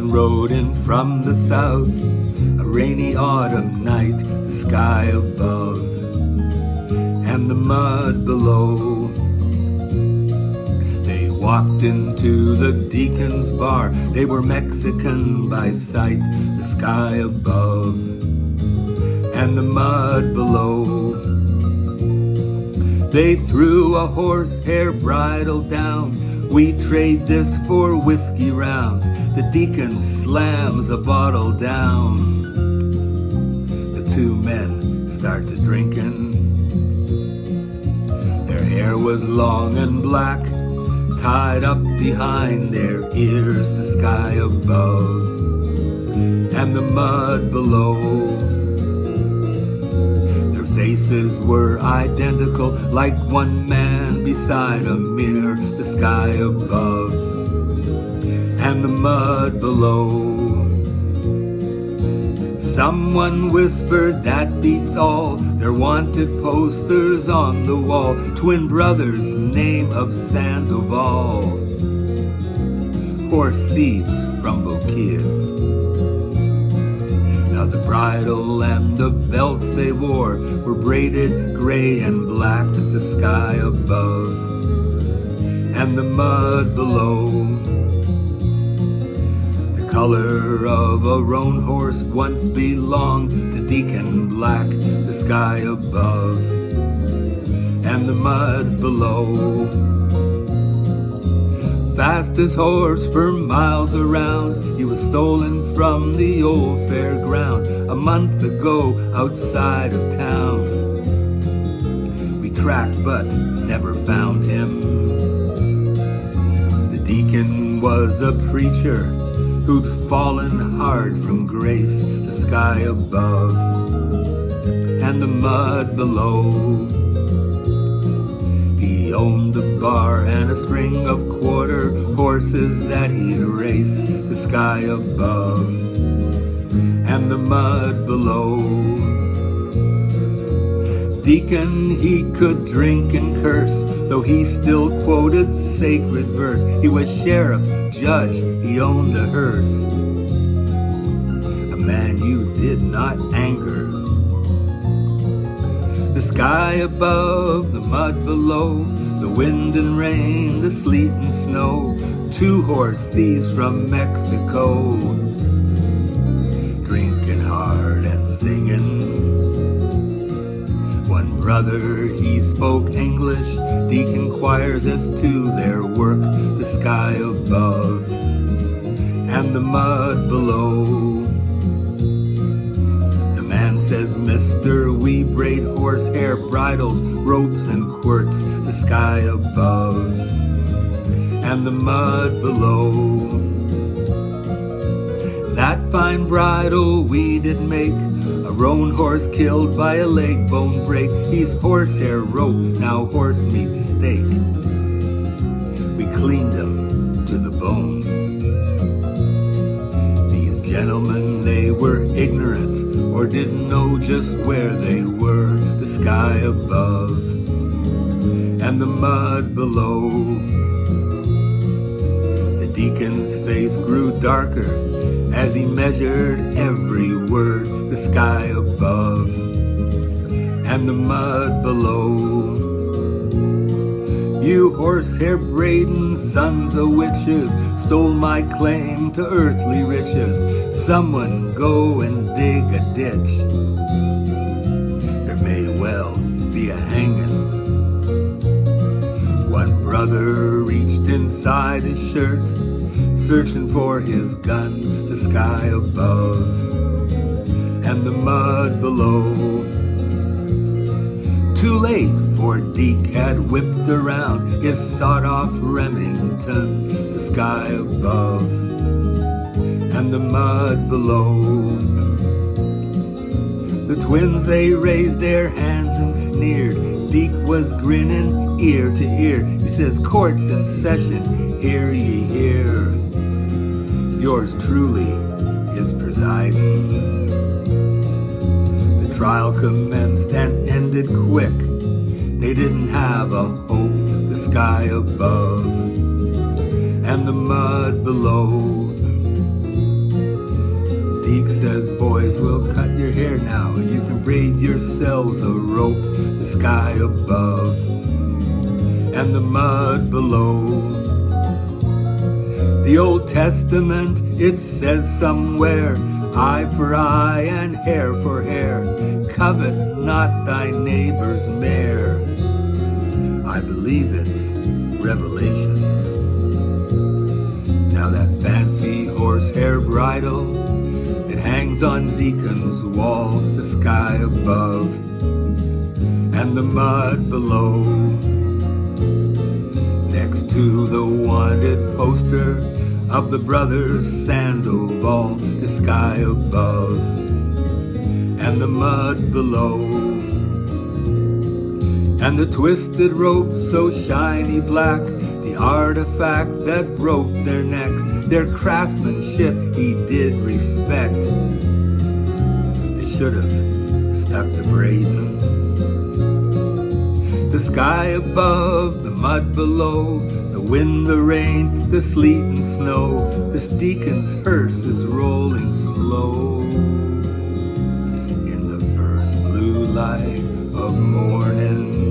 Deacon rode in from the south, a rainy autumn night, the sky above and the mud below. They walked into the Deacon's bar. They were Mexican by sight, the sky above and the mud below. They threw a horsehair bridle down. We trade this for whiskey rounds. The Deacon slams a bottle down. The two men started drinking. Their hair was long and black, tied up behind their ears, the sky above and the mud below. Their faces were identical, like one man beside a mirror, the sky above and the mud below. Someone whispered, that beats all. They're wanted posters on the wall. Twin brothers, name of Sandoval. Horse thieves from Boquillas. Now the bridle and the belts they wore were braided gray and black, the sky above and the mud below. Color of a roan horse once belonged to Deacon Black, the sky above and the mud below. Fastest horse for miles around, he was stolen from the old fairground a month ago outside of town. We tracked but never found him. The Deacon was a preacher who'd fallen hard from grace, the sky above and the mud below. He owned a bar and a string of quarter horses that he'd race, the sky above and the mud below. Deacon, he could drink and curse, though he still quoted sacred verse. He was sheriff, judge, he owned a hearse, a man you did not anger. The sky above, the mud below, the wind and rain, the sleet and snow. Two horse thieves from Mexico, drinking hard and singing. One brother, he spoke English, Deacon choirs as to their work, the sky above and the mud below. The man says, mister, we braid horsehair bridles, ropes and quirts, the sky above and the mud below. That fine bridle we did make, a roan horse killed by a leg bone break. He's horsehair rope, now horse meat steak. We cleaned him to the bone. These gentlemen, they were ignorant or didn't know just where they were, the sky above and the mud below. The Deacon's face grew darker as he measured every word, the sky above and the mud below. You horsehair braiding sons of witches stole my claim to earthly riches. Someone go and dig a ditch. There may well be a hanging. One brother reached inside his shirt, searching for his gun, the sky above and the mud below. Too late, for Deke had whipped around his sawed-off Remington, the sky above and the mud below. The twins, they raised their hands and sneered. Deke was grinning ear to ear. He says, court's in session, hear ye hear. Yours truly is presiding. The trial commenced and ended quick. They didn't have a hope, the sky above and the mud below. Deke says, boys, we'll cut your hair now, and you can braid yourselves a rope. The sky above and the mud below. The Old Testament, it says somewhere, eye for eye and hair for hair. Covet not thy neighbor's mare. I believe it's Revelations. Now that fancy horsehair bridle, it hangs on Deacon's wall. The sky above and the mud below. Next to the wanted poster of the brothers Sandoval. The sky above and the mud below. And the twisted rope so shiny black, the artifact that broke their necks. Their craftsmanship he did respect. They should have stuck to braiding. The sky above, the mud below, the wind, the rain, the sleet and snow. This deacon's hearse is rolling slow in the first blue light of morning.